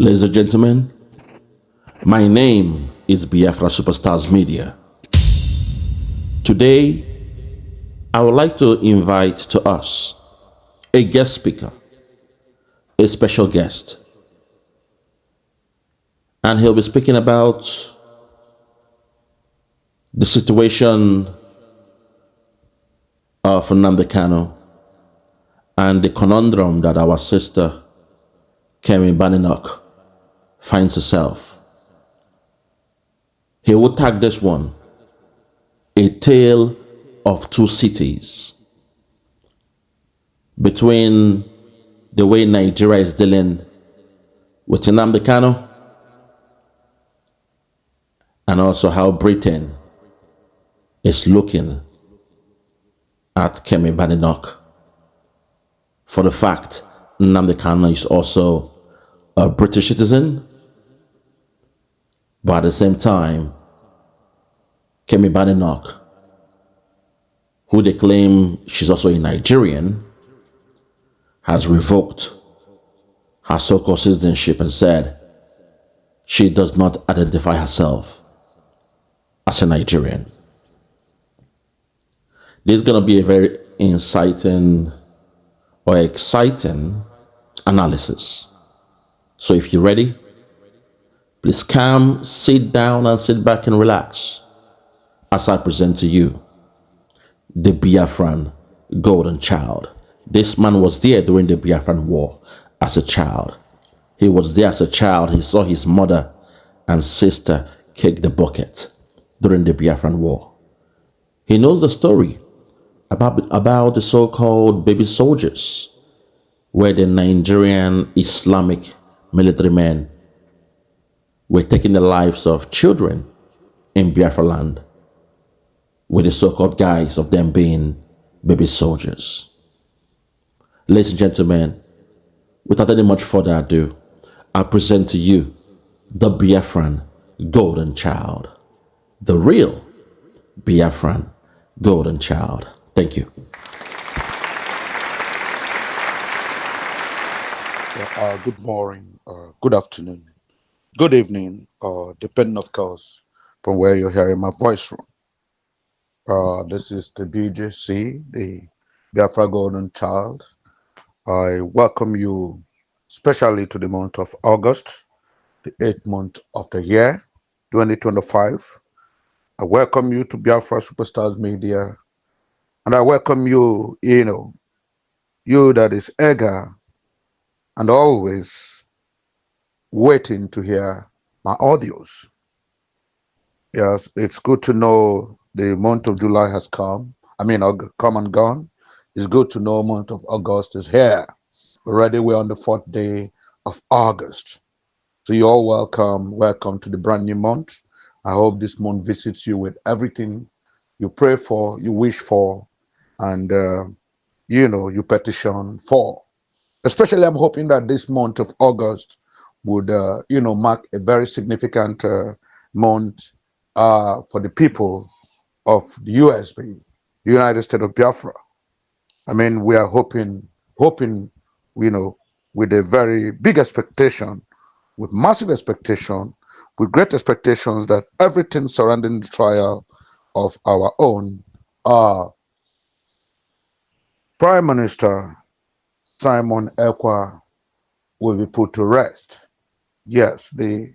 Ladies and gentlemen, my name is Biafra Superstars Media. Today, I would like to invite to us a guest speaker, a special guest, and he'll be speaking about the situation of NNAMDI Kanu and the conundrum that our sister Kemi Badenoch finds herself. He will tag this one a tale of two cities, between the way Nigeria is dealing with NNAMDI Kanu and also how Britain is looking at Kemi Badenoch for the fact NNAMDI Kanu is also a British citizen, but at the same time, Kemi Badenoch, who they claim she's also a Nigerian, has revoked her so-called citizenship and said she does not identify herself as a Nigerian. This is going to be a very exciting analysis. So if you're ready, please come, sit down and sit back and relax as I present to you the Biafran golden child. This man was there during the Biafran war as a child. He was there as a child. He saw his mother and sister kick the bucket during the Biafran war. He knows the story about the so-called baby soldiers, where the Nigerian Islamic military men were taking the lives of children in Biafra land, with the so-called guise of them being baby soldiers. Ladies and gentlemen, without any much further ado, I present to you the Biafran golden child, the real Biafran golden child. Thank you. Good morning, good afternoon, good evening, depending, of course, from where you're hearing my voice from. This is the BJC, the Biafra Golden Child. I welcome you especially to the month of August, the 8th month of the year, 2025. I welcome you to Biafra Superstars Media, and I welcome you, you that is eager and always waiting to hear my audios. Yes, it's good to know the month of July has come. Come and gone. It's good to know month of August is here. Already we're on the 4th day of August. So you're all welcome. Welcome to the brand new month. I hope this month visits you with everything you pray for, you wish for, and you petition for. Especially, I'm hoping that this month of August would, mark a very significant month for the people of the USB, the United States of Biafra. We are hoping, with a very big expectation, with massive expectation, with great expectations that everything surrounding the trial of our own Prime Minister Simon Ekpa will be put to rest. Yes, the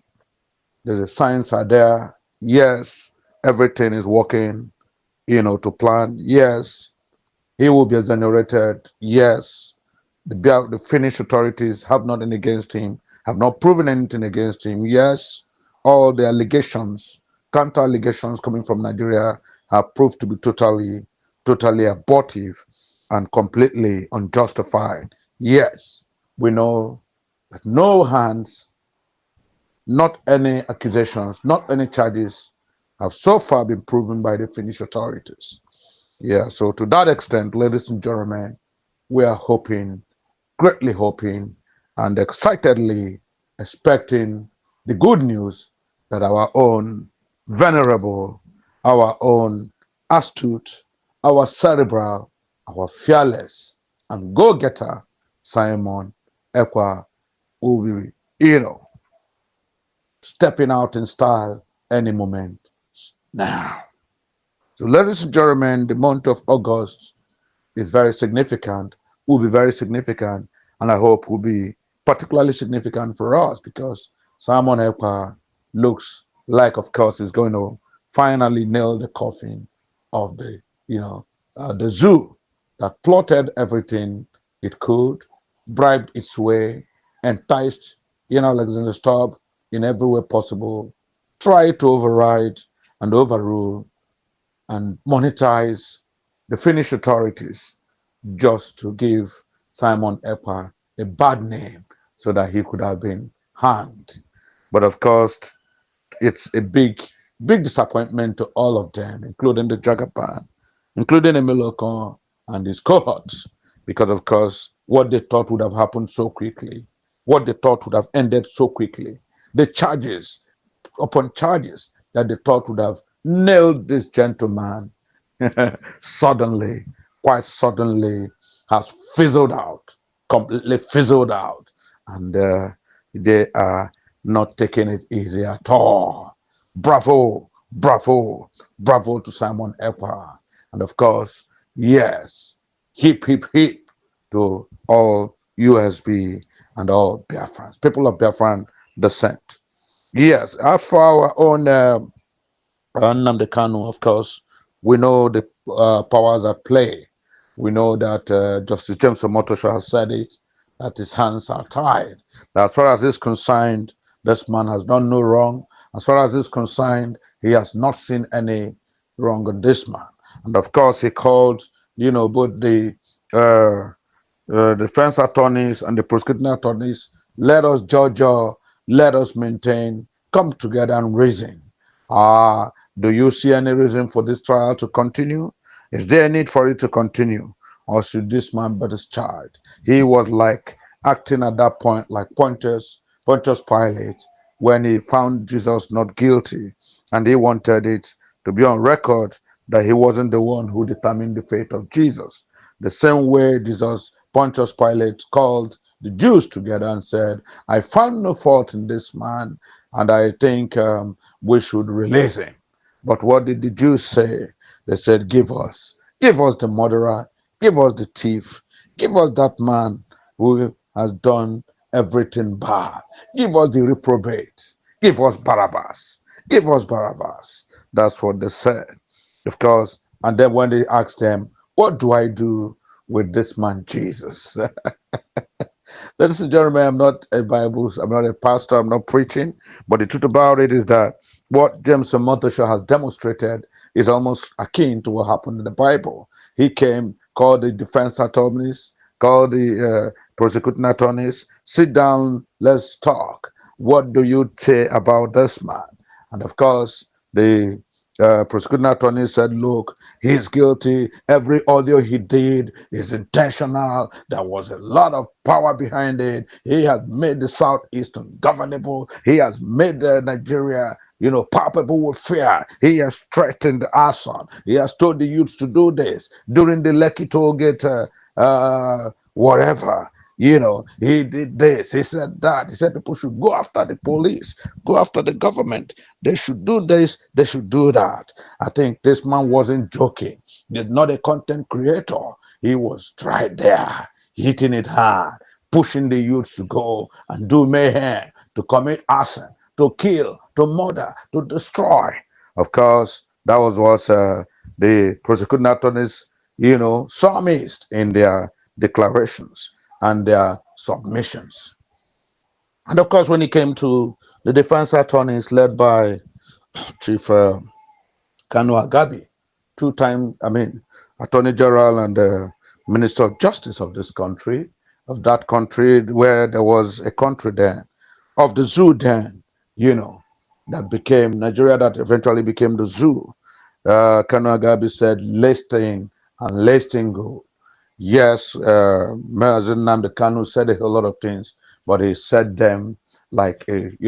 signs are there. Yes, everything is working, to plan. Yes, he will be exonerated. Yes, the Finnish authorities have nothing against him, have not proven anything against him. Yes, all the allegations, counter allegations coming from Nigeria have proved to be totally abortive and completely unjustified. Yes, we know that no hands, not any accusations, not any charges have so far been proven by the Finnish authorities. Yeah, so to that extent, ladies and gentlemen, we are hoping, greatly hoping, and excitedly expecting the good news that our own venerable, our own astute, our cerebral, our fearless, and go-getter Simon Ekpa will be, stepping out in style any moment now. So, ladies and gentlemen, the month of August is very significant, will be very significant, and I hope will be particularly significant for us because Simon Ekpa looks like, of course, is going to finally nail the coffin of the, the zoo that plotted everything it could, bribed its way, enticed, Alexander Stubb in every way possible, tried to override and overrule and monetize the Finnish authorities just to give Simon Ekpa a bad name so that he could have been hanged. But of course, it's a big disappointment to all of them, including the Jagapan, including Emilokon and his cohorts, because of course, what they thought would have happened so quickly, what they thought would have ended so quickly, the charges upon charges that they thought would have nailed this gentleman suddenly, quite suddenly, has fizzled out, completely fizzled out, and they are not taking it easy at all. Bravo, bravo, bravo to Simon Ekpa. And of course, yes, hip, hip, hip to all USB and all Biafrans, people of Biafran descent. Yes, as for our own NNAMDI Kanu, of course, we know the powers at play. We know that Justice James Omotosho has said it, that his hands are tied. That as far as he's concerned, this man has done no wrong. As far as he's concerned, he has not seen any wrong in this man. And of course, he called, both uh, the defense attorneys and the prosecuting attorneys, let us judge, let us maintain, come together and reason. Uh, do you see any reason for this trial to continue? Is there a need for it to continue? Or should this man be discharged? He was like acting at that point like Pontius Pilate when he found Jesus not guilty and he wanted it to be on record that he wasn't the one who determined the fate of Jesus. The same way Pontius Pilate called the Jews together and said, I found no fault in this man, and I think we should release him. But what did the Jews say? They said, give us the murderer, give us the thief, give us that man who has done everything bad, give us the reprobate, give us Barabbas, give us Barabbas. That's what they said. Of course, and then when they asked them, what do I do with this man Jesus? Ladies and gentlemen, I'm not a pastor, I'm not preaching, but the truth about it is that what James Omotosho has demonstrated is almost akin to what happened in the Bible. He came, called the defense attorneys, called the prosecuting attorneys, sit down, let's talk. What do you say about this man? And of course, the prosecuting attorney said, look, he's guilty. Every audio he did is intentional. There was a lot of power behind it. He has made the Southeast ungovernable. He has made Nigeria, palpable with fear. He has threatened the arson. He has told the youth to do this during the Lekki toll gate, whatever. He did this, he said that. He said people should go after the police, go after the government. They should do this, they should do that. I think this man wasn't joking. He's not a content creator. He was right there, hitting it hard, pushing the youth to go and do mayhem, to commit arson, to kill, to murder, to destroy. Of course, that was what the prosecuting attorneys, summarized in their declarations and their submissions. And of course, when it came to the defense attorneys led by Chief Kanu Agabi, two-time, Attorney General and Minister of Justice of this country, of that country where there was a country then, of the zoo then, that became Nigeria, that eventually became the zoo. Kanu Agabi said, listing and listing go. Yes, Mazin Namde Kanu said a whole lot of things, but he said them like, it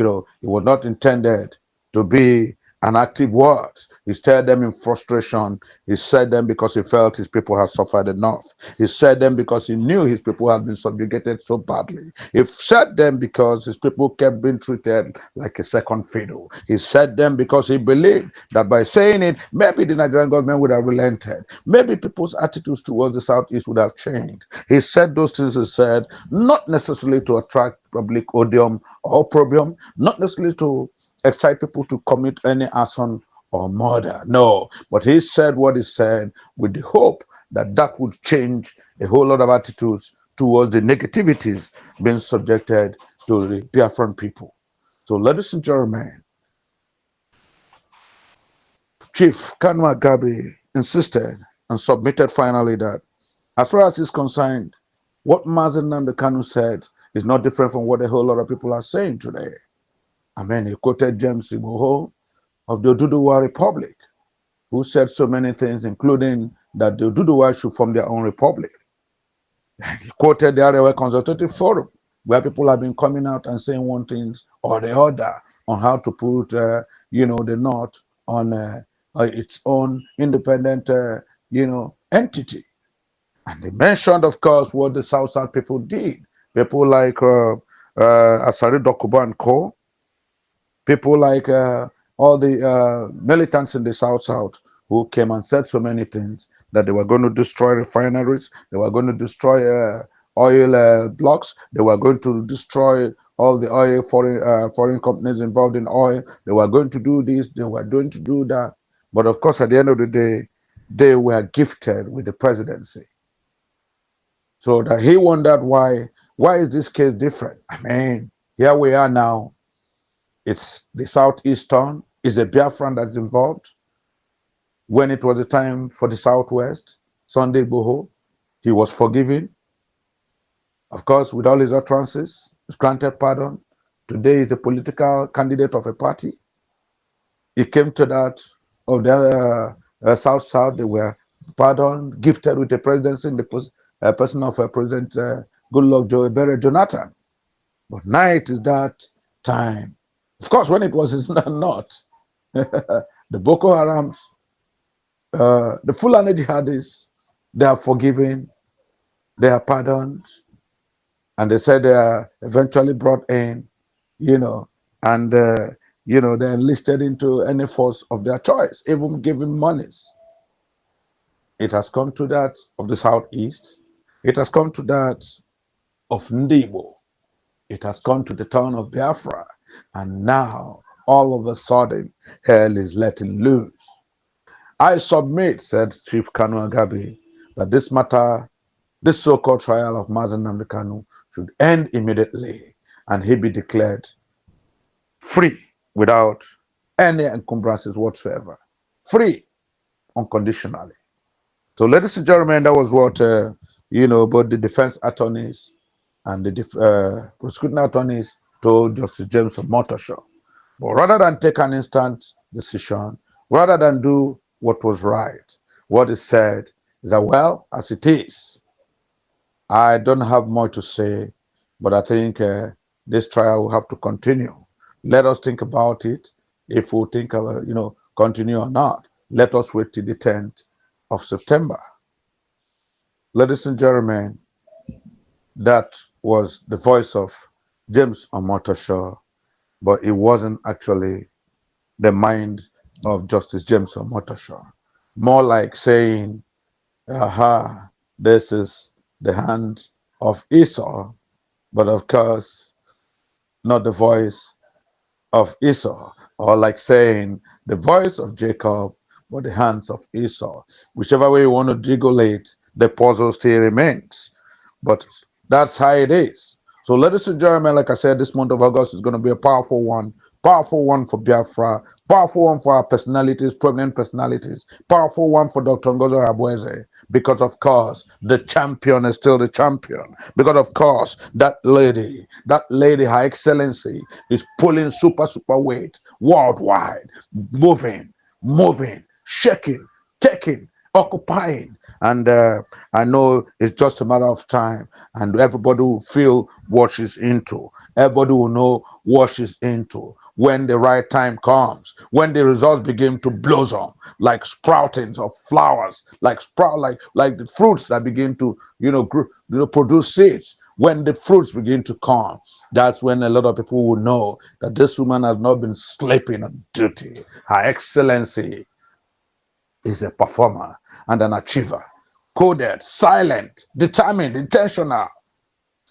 was not intended to be and active words. He said them in frustration. He said them because he felt his people had suffered enough. He said them because he knew his people had been subjugated so badly. He said them because his people kept being treated like a second fiddle. He said them because he believed that by saying it, maybe the Nigerian government would have relented. Maybe people's attitudes towards the Southeast would have changed. He said those things, he said, not necessarily to attract public odium or opprobrium, not necessarily to excite people to commit any arson or murder. No, but he said what he said with the hope that that would change a whole lot of attitudes towards the negativities being subjected to the Biafran people. So, ladies and gentlemen, Chief Kanu insisted and submitted finally that, as far as he's concerned, what Mazen Nnamdi Kanu said is not different from what a whole lot of people are saying today. I mean, he quoted James Igboho of the Oduduwa Republic, who said so many things, including that the Oduduwa should form their own republic. And he quoted the Arewa Consultative Forum, where people have been coming out and saying one thing or the other on how to put, the North on its own independent, entity. And they mentioned, of course, what the South people did. People like Asari Dokubo and Co., people like all the militants in the South who came and said so many things that they were going to destroy refineries, they were going to destroy oil blocks, they were going to destroy all the oil foreign companies involved in oil, they were going to do this, they were going to do that. But of course, at the end of the day, they were gifted with the presidency. So that he wondered why is this case different? I mean, here we are now. It's the Southeastern, is a Biafran that's involved. When it was a time for the Southwest, Sunday Boho, he was forgiven. Of course, with all his utterances, he's granted pardon. Today he's a political candidate of a party. He came to that of the South, they were pardoned, gifted with a presidency in the person of President Goodluck Jonathan. But now it is that time. Of course, when it was not, the Boko Harams, the Fulani jihadis, they are forgiven, they are pardoned, and they said they are eventually brought in, and they're enlisted into any force of their choice, even given monies. It has come to that of the Southeast. It has come to that of Ndibo. It has come to the town of Biafra. And now, all of a sudden, hell is letting loose. I submit, said Chief Kanu, that this matter, this so-called trial of Mazen Nnamdi Kanu, should end immediately and he be declared free without any encumbrances whatsoever. Free unconditionally. So, ladies and gentlemen, that was what, both the defense attorneys and the prosecuting attorneys told Justice James Omotosho. But rather than take an instant decision, rather than do what was right, what is said is that, well, as it is, I don't have much to say, but I think this trial will have to continue. Let us think about it. If we think of, continue or not, let us wait till the 10th of September. Ladies and gentlemen, that was the voice of James Omotosho, but it wasn't actually the mind of Justice James Omotosho. More like saying, aha, this is the hand of Esau, but of course, not the voice of Esau, or like saying the voice of Jacob, but the hands of Esau. Whichever way you want to jiggle it, the puzzle still remains. But that's how it is. So, ladies and gentlemen, like I said, this month of August is going to be a powerful one for Biafra, powerful one for our personalities, prominent personalities, powerful one for Dr. Ngozo Abweze, because of course, the champion is still the champion. Because of course, that lady, Her Excellency, is pulling super weight worldwide, moving, shaking, taking, occupying. And I know it's just a matter of time, and everybody will feel what she's into. Everybody will know what she's into when the right time comes, when the results begin to blossom like sproutings of flowers, like like the fruits that begin to produce seeds. When the fruits begin to come, that's when a lot of people will know that this woman has not been sleeping on duty. Her Excellency is a performer and an achiever, coded, silent, determined, intentional,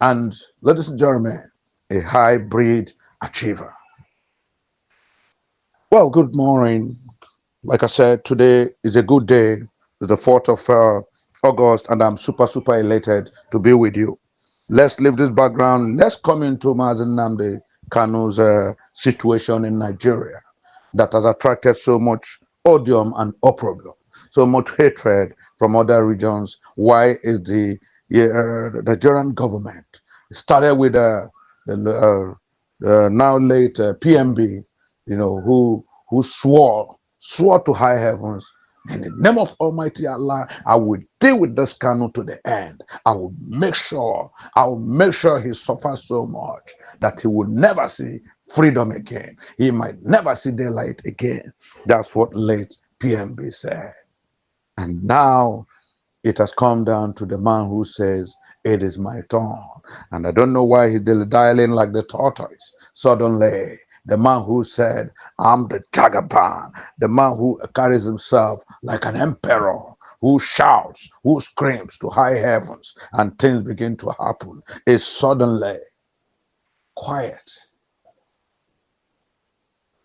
and, ladies and gentlemen, a hybrid achiever. Well, good morning. Like I said, today is a good day. It's the 4th of August, and I'm super, super elated to be with you. Let's leave this background. Let's come into Mazen Namde Kanu's situation in Nigeria that has attracted so much odium and opprobrium, so much hatred from other regions. Why is the Nigerian government started with the now late PMB, who swore to high heavens, in the name of Almighty Allah, I will deal with this Kanu to the end. I will make sure he suffers so much that he will never see freedom again. He might never see daylight again. That's what late PMB said. And now it has come down to the man who says, it is my turn. And I don't know why he's dialing like the tortoise. Suddenly, the man who said, I'm the Jagaban, the man who carries himself like an emperor, who shouts, who screams to high heavens, and things begin to happen, is suddenly quiet.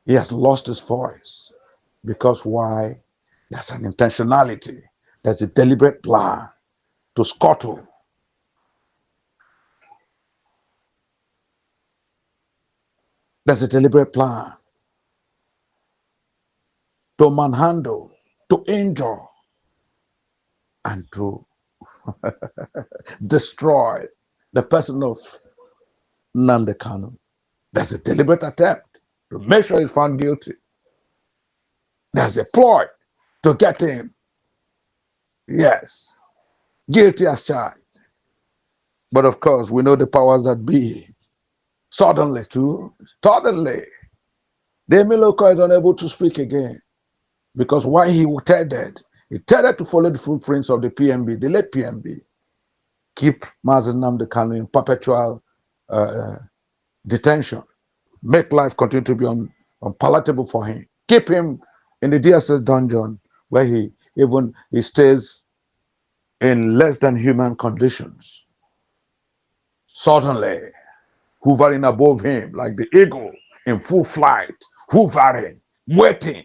He has lost his voice. Because why? There's an intentionality. There's a deliberate plan to scuttle. There's a deliberate plan to manhandle, to injure, and to destroy the person of Nnamdi Kanu. There's a deliberate attempt to make sure he's found guilty. There's a ploy to get him, yes, guilty as charged. But of course, we know the powers that be. Suddenly, the Emiloko is unable to speak again. Because why he tended to follow the footprints of the PMB, the late PMB, keep Mazen Nnamdi Kanu in perpetual detention, make life continue to be unpalatable for him, keep him in the DSS dungeon where he stays in less than human conditions. Suddenly, hovering above him like the eagle in full flight, hovering, waiting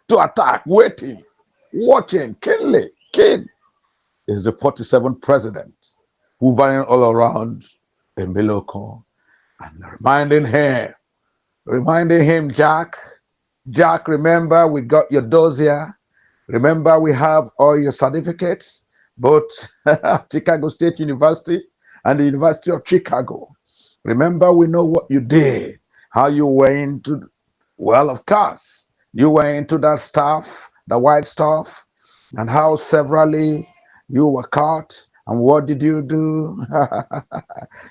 to attack, waiting, watching, King is the 47th president, hovering all around Emiloko and reminding him, Jack, remember we got your dossier, remember we have all your certificates, both Chicago State University and the University of Chicago. Remember, we know what you did, how you were into, well, of course, you were into that stuff, the white stuff, and how severally you were caught. And what did you do?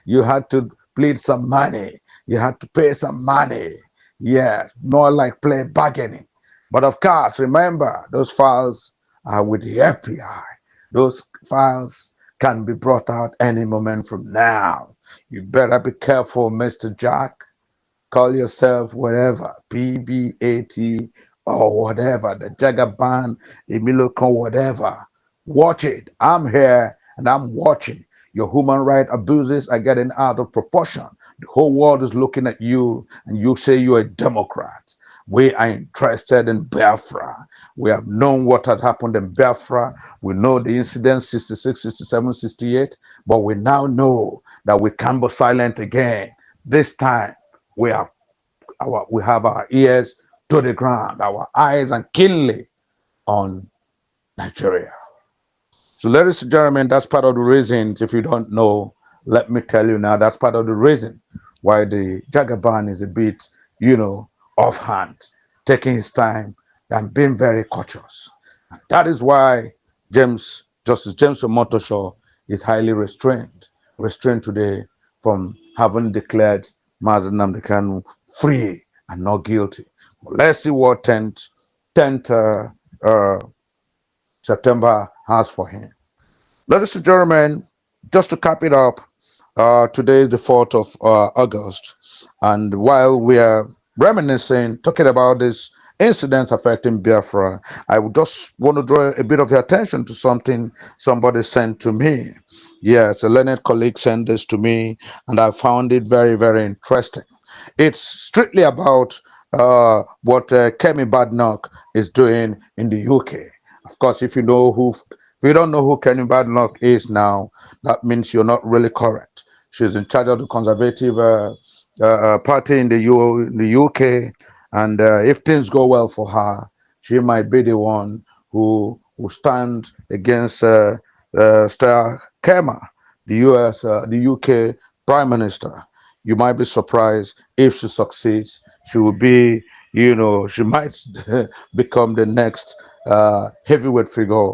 You had to plead some money. You had to pay some money. Yes, more like play bargaining. But of course, remember, those files are with the FBI. Those files can be brought out any moment from now. You better be careful, Mr. Jack. Call yourself whatever, PBAT or whatever, the Jagaban, Emiloko, whatever. Watch it. I'm here and I'm watching. Your human rights abuses are getting out of proportion. The whole world is looking at you and you say you're a Democrat. We are interested in Biafra. We have known what had happened in Biafra. We know the incidents 66, 67, 68, but we now know that we can't be silent again. This time, we have our ears to the ground, our eyes and keenly on Nigeria. So, ladies and gentlemen, that's part of the reason. If you don't know, let me tell you now, that's part of the reason why the Jagaban is a bit, offhand, taking his time and being very cautious. And that is why Justice James Omotosho is highly restrained today from having declared Mazi Nnamdi Kanu free and not guilty. But let's see what 10th uh, September has for him. Ladies and gentlemen, just to cap it up, today is the 4th of August, and while we are reminiscing, talking about these incidents affecting Biafra, I would just want to draw a bit of your attention to something somebody sent to me. Yes, a learned colleague sent this to me, and I found it very, very interesting. It's strictly about what Kemi Badenoch is doing in the UK. Of course, if you don't know who Kemi Badenoch is now, that means you're not really correct. She's in charge of the Conservative Party in in the UK, and if things go well for her, she might be the one who will stand against Star Kema, the UK Prime Minister. You might be surprised if she succeeds. She will be, she might become the next heavyweight figure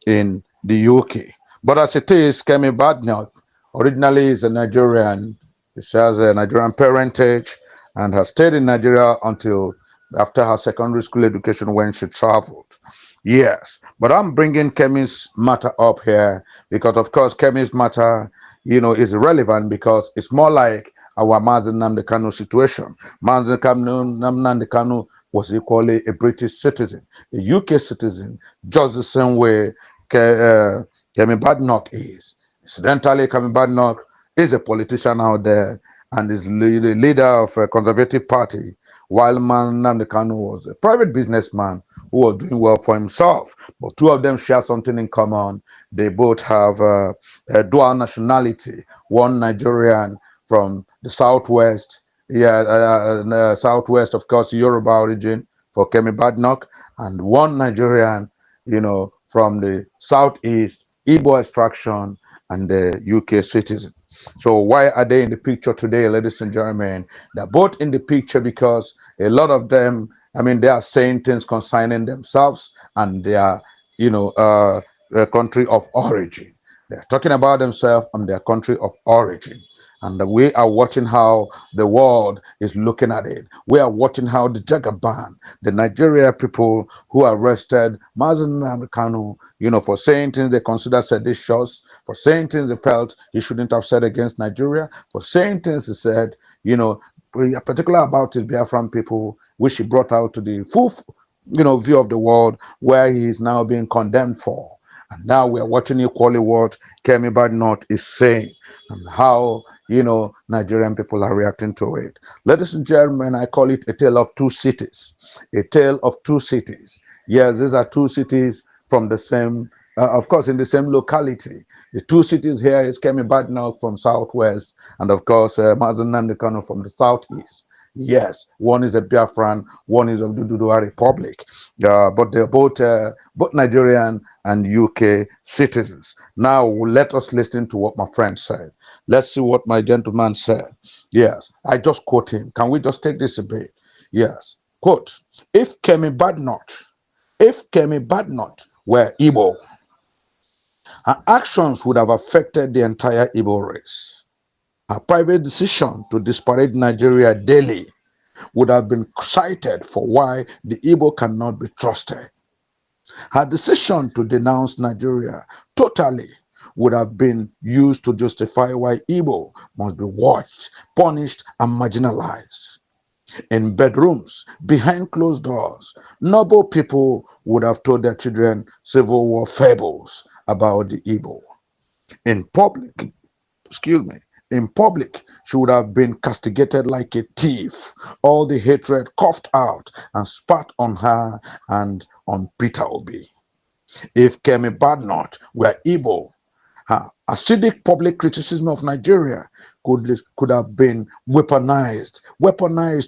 in the UK. But as it is, Kemi Badenoch originally is a Nigerian. She has a Nigerian parentage and has stayed in Nigeria until after her secondary school education when she traveled. Yes, but I'm bringing Kemi's matter up here because, of course, Kemi's matter, is relevant because it's more like our Mazi Nnamdi Kanu situation. Nnamdi Kanu was equally a British citizen, a UK citizen, just the same way Kemi Badenoch is. Incidentally, Kemi Badenoch is a politician out there and is the leader of a conservative party, while Nnamdi Kanu was a private businessman who was doing well for himself. But two of them share something in common. They both have a dual nationality, one Nigerian from the southwest, southwest, of course, Yoruba origin for Kemi Badenoch, and one Nigerian, from the southeast, Igbo extraction, and the UK citizen. So why are they in the picture today, ladies and gentlemen? They're both in the picture because a lot of them, they are saying things concerning themselves and their, country of origin. They're talking about themselves and their country of origin. And we are watching how the world is looking at it. We are watching how the Jagaban, the Nigeria people who arrested Mazi Nnamdi Kanu, for saying things they consider seditious, for saying things they felt he shouldn't have said against Nigeria, for saying things he said, particular about his Biafran people, which he brought out to the full, view of the world, where he is now being condemned for. And now we are watching equally what Kemi Badenoch is saying and how, Nigerian people are reacting to it. Ladies and gentlemen, I call it a tale of two cities. A tale of two cities. Yes, these are two cities from the same, of course, in the same locality. The two cities here is Kemi Badenoch from southwest, and of course, Mazi Nnamdi Kanu from the southeast. Yes, one is a Biafran, one is of the Duduwa Republic, but they're both Nigerian and UK citizens. Now, let us listen to what my friend said. Let's see what my gentleman said. Yes, I just quote him. Can we just take this a bit? Yes, quote, if Kemi Badenoch were Igbo, her actions would have affected the entire Igbo race. Her private decision to disparage Nigeria daily would have been cited for why the Igbo cannot be trusted. Her decision to denounce Nigeria totally would have been used to justify why Igbo must be watched, punished, and marginalized. In bedrooms, behind closed doors, noble people would have told their children Civil War fables about the Igbo. In public, excuse me, in public, she would have been castigated like a thief, all the hatred coughed out and spat on her and on Peter Obi. If Kemi Badenoch were Igbo, her acidic public criticism of Nigeria could have been weaponized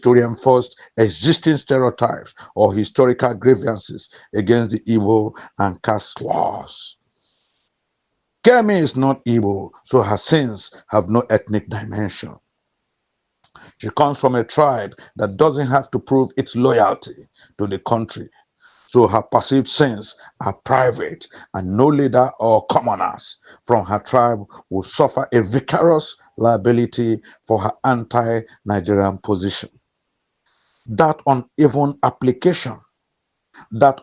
to reinforce existing stereotypes or historical grievances against the Igbo and caste laws. Kemi is not Igbo, so her sins have no ethnic dimension. She comes from a tribe that doesn't have to prove its loyalty to the country. So her perceived sins are private, and no leader or commoners from her tribe will suffer a vicarious liability for her anti-Nigerian position. That uneven application, that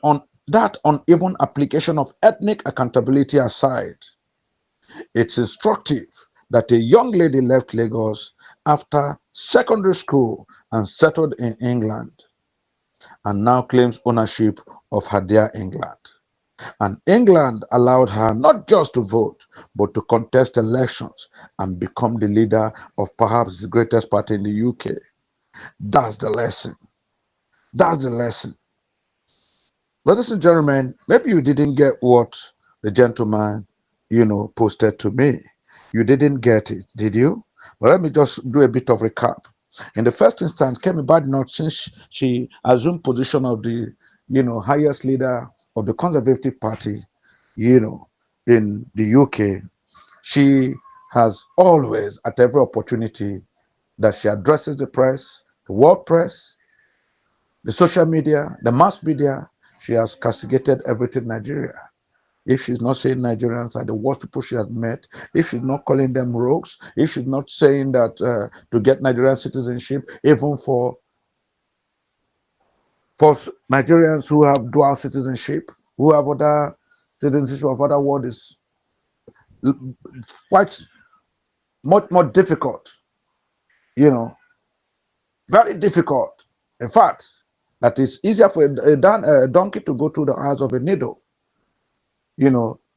uneven application of ethnic accountability aside, it's instructive that a young lady left Lagos after secondary school and settled in England and now claims ownership of her dear England. And England allowed her not just to vote, but to contest elections and become the leader of perhaps the greatest party in the UK. That's the lesson. That's the lesson. Ladies and gentlemen, maybe you didn't get what the gentleman, posted to me. You didn't get it, did you? But let me just do a bit of recap. In the first instance, Kemi Badenoch, since she assumed position of the, highest leader of the Conservative Party, in the UK, she has always, at every opportunity that she addresses the press, the world press, the social media, the mass media, she has castigated everything Nigeria. If she's not saying Nigerians are the worst people she has met, if she's not calling them rogues, if she's not saying that to get Nigerian citizenship, even for Nigerians who have dual citizenship, who have other citizenship of other world, is quite much more difficult, very difficult. In fact, that it's easier for a donkey to go through the eyes of a needle,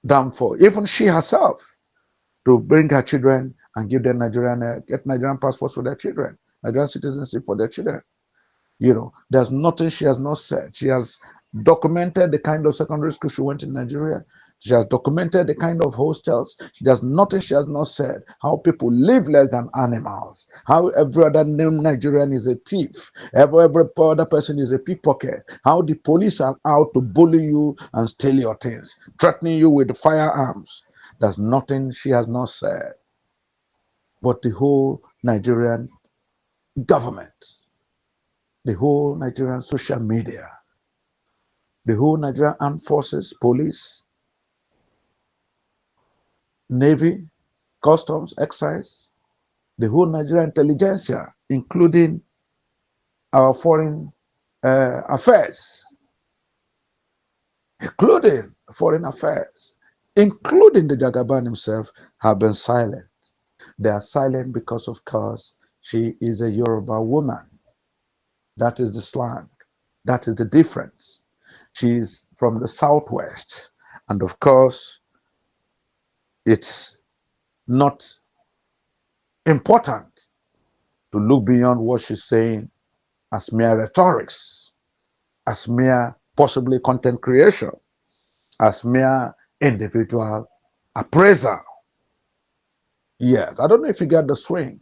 than for even she herself to bring her children and give them get Nigerian passports for their children, Nigerian citizenship for their children. There's nothing she has not said. She has documented the kind of secondary school she went in Nigeria. She has documented the kind of hostels. There's nothing she has not said. How people live less than animals. How every other named Nigerian is a thief. Every other person is a pickpocket. How the police are out to bully you and steal your things, threatening you with firearms. There's nothing she has not said. But the whole Nigerian government, the whole Nigerian social media, the whole Nigerian armed forces, police, navy, customs, excise, the whole Nigerian intelligentsia, including our foreign affairs, including the Jagaban himself, have been silent. They are silent because, of course, she is a Yoruba woman. That is the slang. That is the difference. She is from the southwest. And of course, it's not important to look beyond what she's saying as mere rhetorics, as mere possibly content creation, as mere individual appraisal. Yes, I don't know if you get the swing,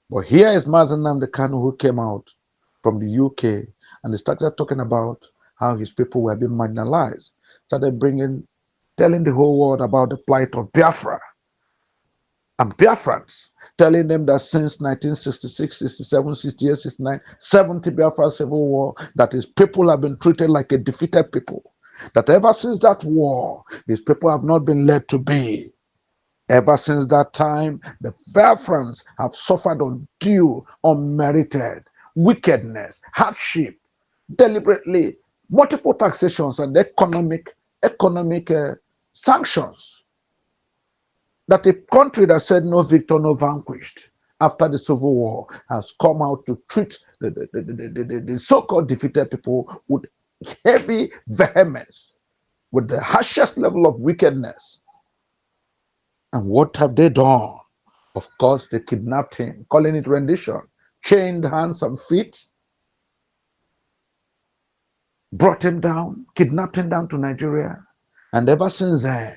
but here is NNAMDI Kanu, who came out from the UK and they started talking about how his people were being marginalized, started telling the whole world about the plight of Biafra and Biafrans, telling them that since 1966, 67, 68, 69, 70 Biafra civil war, that his people have been treated like a defeated people. That ever since that war, his people have not been led to be. Ever since that time, the Biafrans have suffered undue, unmerited wickedness, hardship, deliberately, multiple taxations and economic sanctions. That a country that said no victor, no vanquished after the Civil War has come out to treat the so-called defeated people with heavy vehemence, with the harshest level of wickedness. And what have they done? Of course, they kidnapped him, calling it rendition, chained hands and feet, brought him down, kidnapped him down to Nigeria. And ever since then,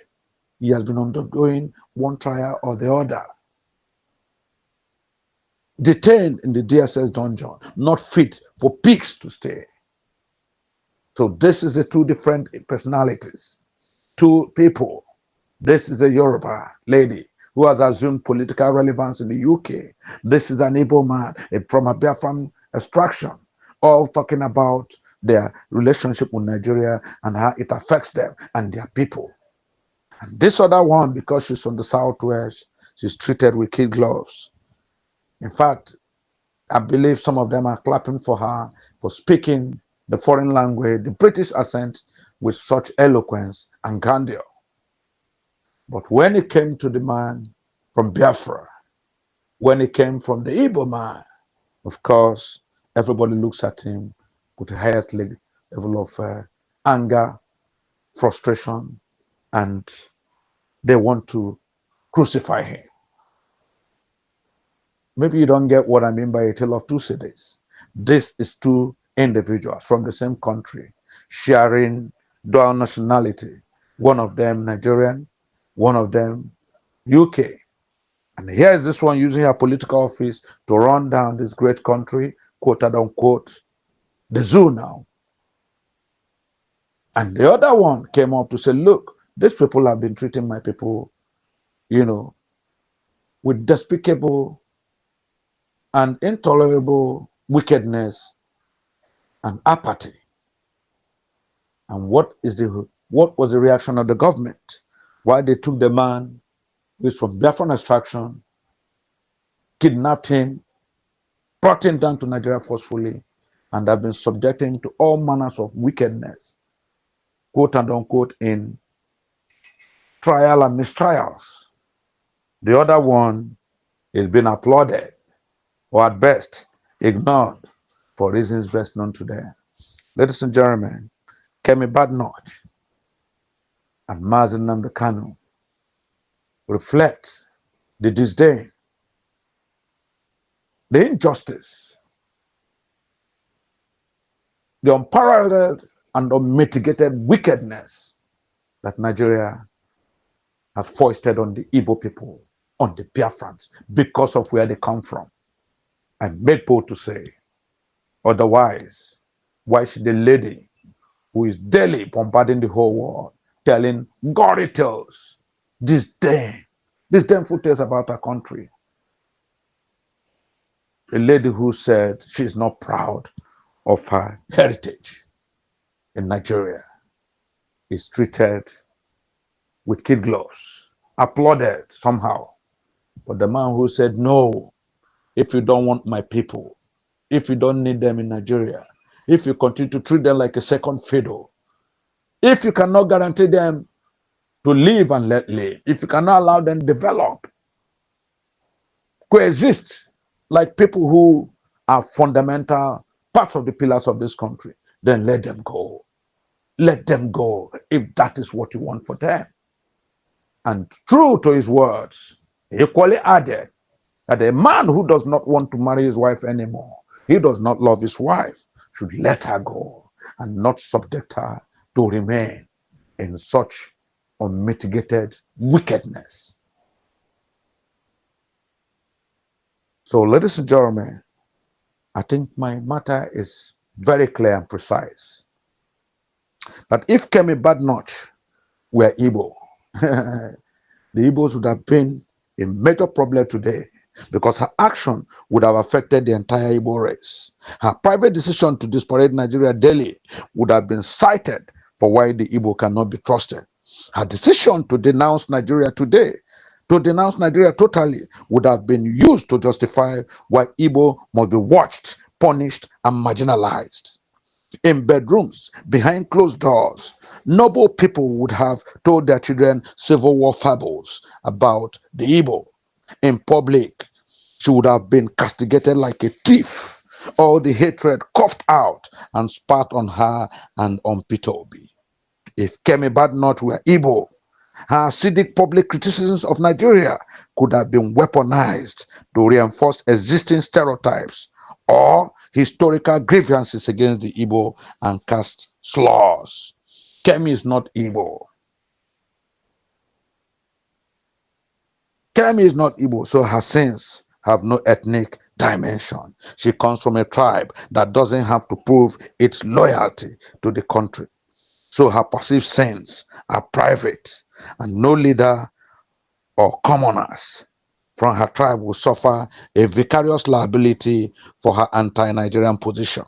he has been undergoing one trial or the other. Detained in the DSS dungeon, not fit for pigs to stay. So this is the two different personalities, two people. This is a Yoruba lady who has assumed political relevance in the UK. This is an Igbo man from a Biafran extraction, all talking about their relationship with Nigeria and how it affects them and their people. And this other one, because she's from the Southwest, she's treated with kid gloves. In fact, I believe some of them are clapping for her for speaking the foreign language, the British accent, with such eloquence and grandeur. But when it came to the man from Biafra, when it came from the Igbo man, of course, everybody looks at him with the highest level of anger, frustration, and they want to crucify him. Maybe you don't get what I mean by a tale of two cities. This is two individuals from the same country sharing dual nationality. One of them Nigerian, one of them UK. And here is this one using her political office to run down this great country, quote unquote, the zoo now. And the other one came up to say, look, these people have been treating my people, you know, with despicable and intolerable wickedness and apathy. And what was the reaction of the government? Why they took the man who is from Biafran extraction, kidnapped him, brought him down to Nigeria forcefully, and have been subjecting him to all manners of wickedness, quote and unquote, in trial and mistrials. The other one is being applauded, or at best ignored, for reasons best known to them. Ladies and gentlemen, Kemi Badenoch and NNAMDI Kanu reflect the disdain, the injustice, the unparalleled and unmitigated wickedness that Nigeria has foisted on the Igbo people, on the Biafrans, because of where they come from. And made bold to say, otherwise, why should the lady who is daily bombarding the whole world, telling gory tales, disdainful tales about her country, a lady who said she's not proud of her heritage in Nigeria, is treated with kid gloves, applauded somehow. But the man who said, no, if you don't want my people, if you don't need them in Nigeria, if you continue to treat them like a second fiddle, if you cannot guarantee them to live and let live, if you cannot allow them to develop, coexist like people who are fundamental parts of the pillars of this country, then let them go. Let them go if that is what you want for them. And true to his words, he equally added that a man who does not want to marry his wife anymore, he does not love his wife, should let her go and not subject her to remain in such unmitigated wickedness. So, ladies and gentlemen, I think my matter is very clear and precise. That if Kemi Badenoch were Igbo, the Igbos would have been a major problem today, because her action would have affected the entire Igbo race. Her private decision to disparage Nigeria daily would have been cited for why the Igbo cannot be trusted. Her decision to denounce Nigeria today, to denounce Nigeria totally, would have been used to justify why Igbo must be watched, punished, and marginalized. In bedrooms, behind closed doors, noble people would have told their children Civil War fables about the Igbo. In public, she would have been castigated like a thief, all the hatred coughed out and spat on her and on Peter Obi. If Kemi Badenoch were Igbo, her acidic public criticisms of Nigeria could have been weaponized to reinforce existing stereotypes or historical grievances against the Igbo and cast slurs. Kemi is not Igbo. Kemi is not Igbo, so her sins have no ethnic dimension. She comes from a tribe that doesn't have to prove its loyalty to the country. So her perceived sins are private, and no leader or commoners from her tribe will suffer a vicarious liability for her anti-Nigerian position.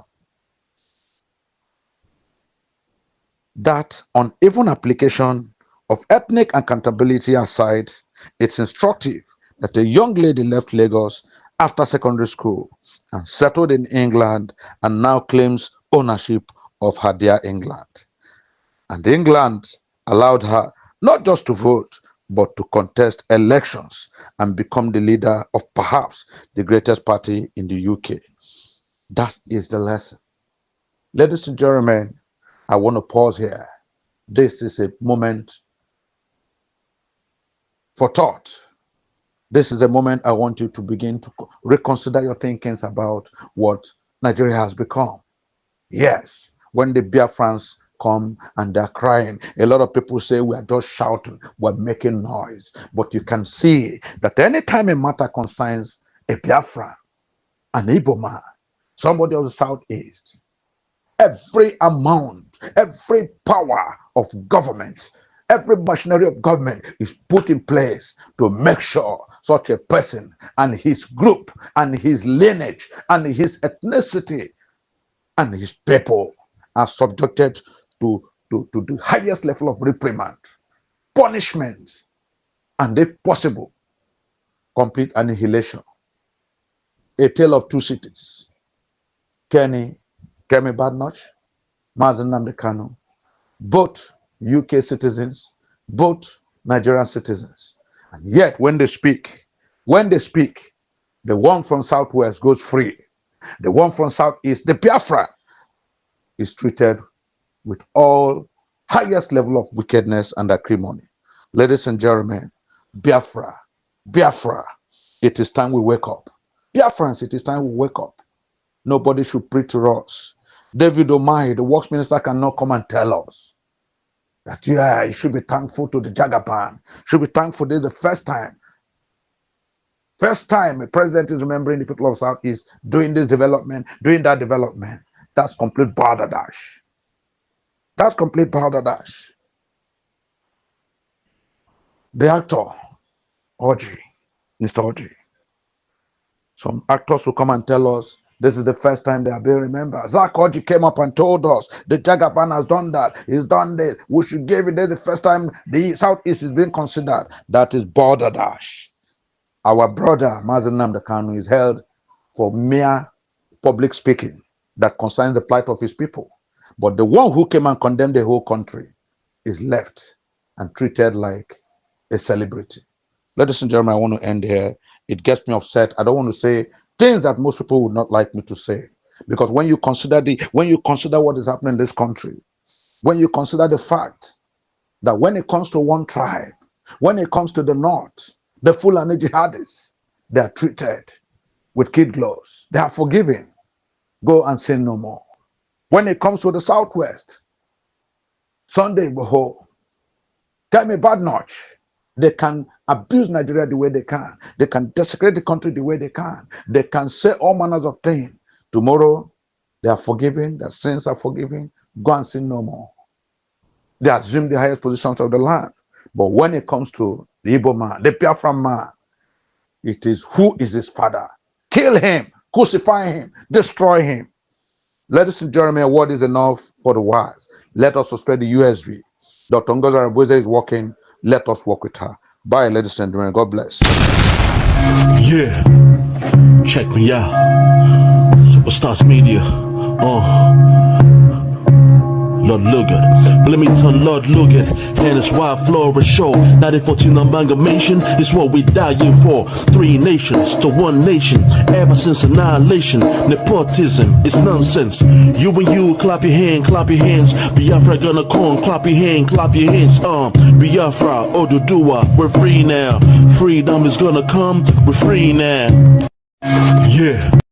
that uneven application of ethnic accountability aside, it's instructive that a young lady left Lagos after secondary school and settled in England and now claims ownership of her dear England. And England allowed her not just to vote, but to contest elections and become the leader of perhaps the greatest party in the UK. That is the lesson. Ladies and gentlemen, I want to pause here. This is a moment for thought. This is a moment I want you to begin to reconsider your thinkings about what Nigeria has become. Yes, when the Biafrans come and they're crying, a lot of people say we are just shouting, we're making noise. But you can see that anytime a matter concerns a Biafra, an Igbo man, somebody of the Southeast, every amount, every power of government, every machinery of government is put in place to make sure such a person and his group and his lineage and his ethnicity and his people are subjected to the highest level of reprimand, punishment, and if possible, complete annihilation. A tale of two cities. Kemi Badenoch, NNAMDI Kanu, both UK citizens, both Nigerian citizens. And yet when they speak, the one from Southwest goes free. The one from Southeast, the Biafra, is treated with all highest level of wickedness and acrimony. Ladies and gentlemen, Biafra, it is time we wake up. Biafrans, it is time we wake up. Nobody should preach to us. David Omai, the works minister, cannot come and tell us that, yeah, you should be thankful to the Jagaban. Should be thankful. This is the first time. First time a president is remembering the people of Southeast doing this development, doing that development. That's complete balderdash. That's complete balderdash. The actor, Audrey, Mr. Audrey. Some actors will come and tell us this is the first time they are being remembered. Zach Audrey came up and told us the Jagaban has done that. He's done this. We should give it. This the first time the Southeast is being considered. That is balderdash. Our brother, NNAMDI Kanu, is held for mere public speaking that concerns the plight of his people. But the one who came and condemned the whole country is left and treated like a celebrity. Ladies and gentlemen, I want to end here. It gets me upset. I don't want to say things that most people would not like me to say. Because when you consider what is happening in this country, when you consider the fact that when it comes to one tribe, when it comes to the north, the Fulani jihadis, they are treated with kid gloves. They are forgiven. Go and sin no more. When it comes to the Southwest, Sunday Igboho, Kemi Badenoch, they can abuse Nigeria the way they can. They can desecrate the country the way they can. They can say all manners of things. Tomorrow, they are forgiven. Their sins are forgiven. Go and sin no more. They assume the highest positions of the land. But when it comes to the Igbo man, the Biafra man, it is who is his father. Kill him, crucify him, destroy him. Ladies and gentlemen, a word is enough for the wise. Let us suspend the USB. Dr. Ngozi Arabweze is working. Let us work with her. Bye, ladies and gentlemen. God bless. Yeah, check me out. Superstars Media. Lord Lugard, Bloomington, Lord Lugard, and it's Wild Flora Show. 1914 amalgamation is what we dying for. 3 nations to 1 nation, ever since annihilation. Nepotism is nonsense. You and you, clap your hands. Biafra gonna come, clap your hands. Biafra, Oduduwa, we're free now. Freedom is gonna come, we're free now. Yeah.